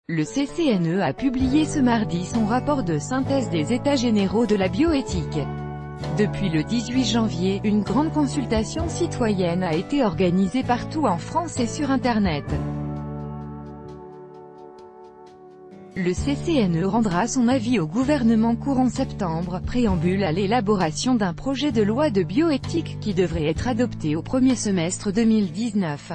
Le CCNE a publié ce mardi son rapport de synthèse des États généraux de la bioéthique. Depuis le 18 janvier, une grande consultation citoyenne a été organisée partout en France et sur Internet. Le CCNE rendra son avis au gouvernement courant septembre, préambule à l'élaboration d'un projet de loi de bioéthique qui devrait être adopté au premier semestre 2019.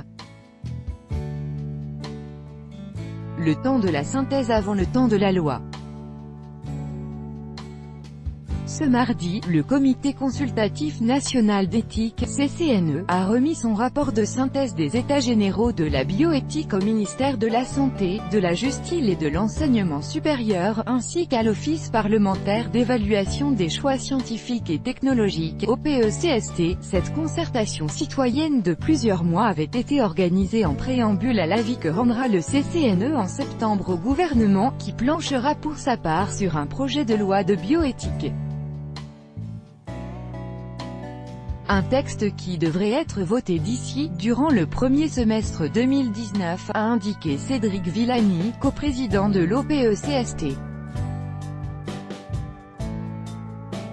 Le temps de la synthèse avant le temps de la loi. Ce mardi, le Comité consultatif national d'éthique, CCNE, a remis son rapport de synthèse des États généraux de la bioéthique au ministère de la Santé, de la Justice et de l'Enseignement supérieur, ainsi qu'à l'Office parlementaire d'évaluation des choix scientifiques et technologiques, OPE-CST. Cette concertation citoyenne de plusieurs mois avait été organisée en préambule à l'avis que rendra le CCNE en septembre au gouvernement, qui planchera pour sa part sur un projet de loi de bioéthique. Un texte qui devrait être voté d'ici, durant le premier semestre 2019, a indiqué Cédric Villani, coprésident de l'OPE-CST.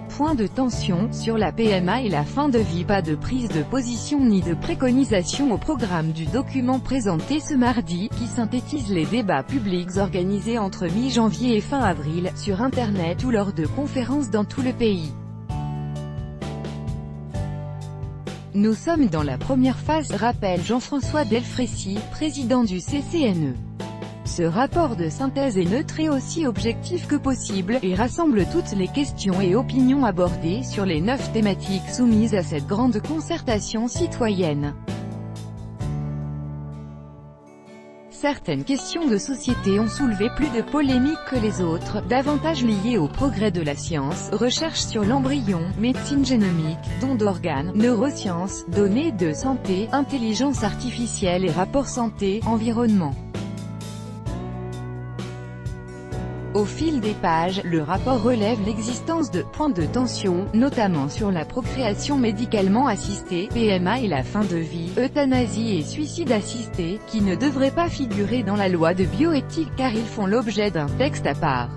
Point de tension, sur la PMA et la fin de vie. Pas de prise de position ni de préconisation au programme du document présenté ce mardi, qui synthétise les débats publics organisés entre mi-janvier et fin avril, sur Internet ou lors de conférences dans tout le pays. Nous sommes dans la première phase, rappelle Jean-François Delfraissy, président du CCNE. Ce rapport de synthèse est neutre et aussi objectif que possible, et rassemble toutes les questions et opinions abordées sur les 9 thématiques soumises à cette grande concertation citoyenne. Certaines questions de société ont soulevé plus de polémiques que les autres, davantage liées au progrès de la science, recherche sur l'embryon, médecine génomique, don d'organes, neurosciences, données de santé, intelligence artificielle et rapports santé-environnement. Au fil des pages, le rapport relève l'existence de points de tension, notamment sur la procréation médicalement assistée, PMA et la fin de vie, euthanasie et suicide assisté, qui ne devraient pas figurer dans la loi de bioéthique car ils font l'objet d'un texte à part.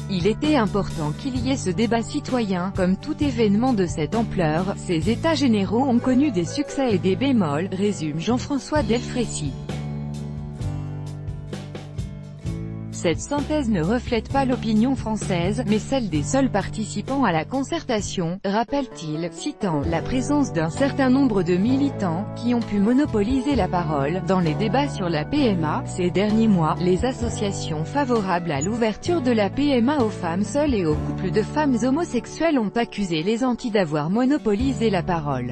Il était important qu'il y ait ce débat citoyen. Comme tout événement de cette ampleur, ces États généraux ont connu des succès et des bémols, résume Jean-François Delfraissy. Cette synthèse ne reflète pas l'opinion française, mais celle des seuls participants à la concertation, rappelle-t-il, citant la présence d'un certain nombre de militants, qui ont pu monopoliser la parole, dans les débats sur la PMA, ces derniers mois. Les associations favorables à l'ouverture de la PMA aux femmes seules et aux couples de femmes homosexuelles ont accusé les anti d'avoir monopolisé la parole.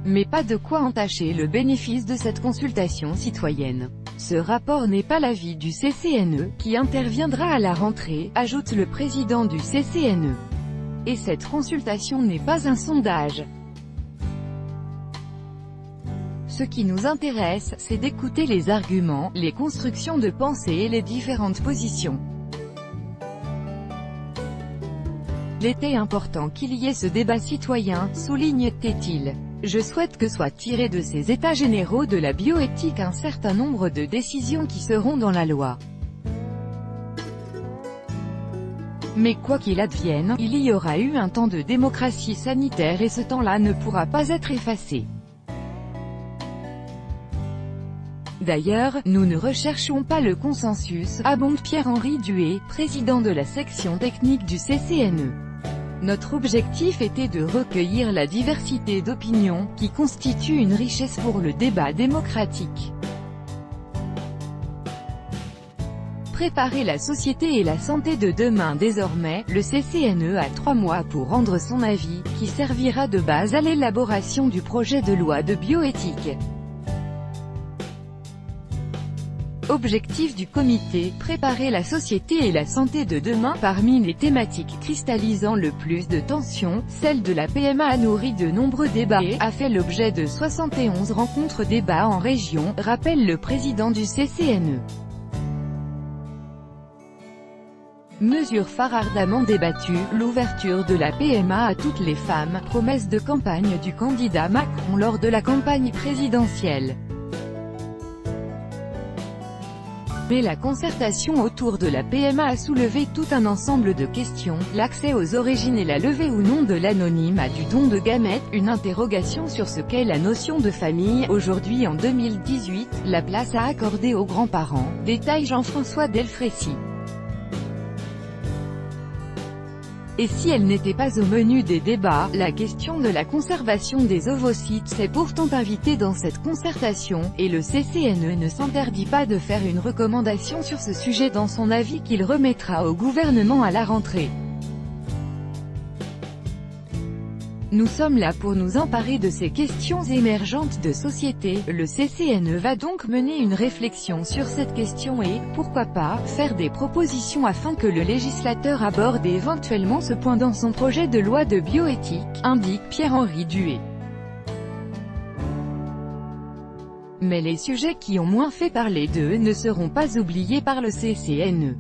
Mais pas de quoi entacher le bénéfice de cette consultation citoyenne. Ce rapport n'est pas l'avis du CCNE, qui interviendra à la rentrée, ajoute le président du CCNE. Et cette consultation n'est pas un sondage. Ce qui nous intéresse, c'est d'écouter les arguments, les constructions de pensée et les différentes positions. Il était important qu'il y ait ce débat citoyen, souligne-t-il. Je souhaite que soit tiré de ces États généraux de la bioéthique un certain nombre de décisions qui seront dans la loi. Mais quoi qu'il advienne, il y aura eu un temps de démocratie sanitaire et ce temps-là ne pourra pas être effacé. D'ailleurs, nous ne recherchons pas le consensus, abonde Pierre-Henri Duhé, président de la section technique du CCNE. Notre objectif était de recueillir la diversité d'opinions, qui constitue une richesse pour le débat démocratique. Préparer la société et la santé de demain. Désormais, le CCNE a 3 mois pour rendre son avis, qui servira de base à l'élaboration du projet de loi de bioéthique. Objectif du comité, préparer la société et la santé de demain. Parmi les thématiques cristallisant le plus de tensions, celle de la PMA a nourri de nombreux débats et a fait l'objet de 71 rencontres débats en région, rappelle le président du CCNE. Mesure phare ardemment débattue, l'ouverture de la PMA à toutes les femmes, promesse de campagne du candidat Macron lors de la campagne présidentielle. Mais la concertation autour de la PMA a soulevé tout un ensemble de questions, l'accès aux origines et la levée ou non de l'anonymat du don de gamètes, une interrogation sur ce qu'est la notion de famille, aujourd'hui en 2018, la place à accorder aux grands-parents, détaille Jean-François Delfrécy. Et si elle n'était pas au menu des débats, la question de la conservation des ovocytes s'est pourtant invitée dans cette concertation, et le CCNE ne s'interdit pas de faire une recommandation sur ce sujet dans son avis qu'il remettra au gouvernement à la rentrée. Nous sommes là pour nous emparer de ces questions émergentes de société. Le CCNE va donc mener une réflexion sur cette question et, pourquoi pas, faire des propositions afin que le législateur aborde éventuellement ce point dans son projet de loi de bioéthique, indique Pierre-Henri Duhet. Mais les sujets qui ont moins fait parler d'eux ne seront pas oubliés par le CCNE.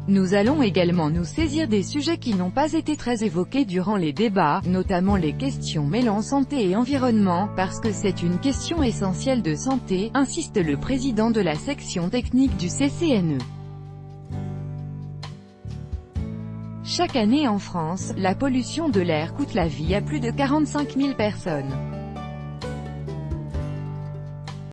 Nous allons également nous saisir des sujets qui n'ont pas été très évoqués durant les débats, notamment les questions mêlant santé et environnement, parce que c'est une question essentielle de santé, insiste le président de la section technique du CCNE. Chaque année en France, la pollution de l'air coûte la vie à plus de 45 000 personnes.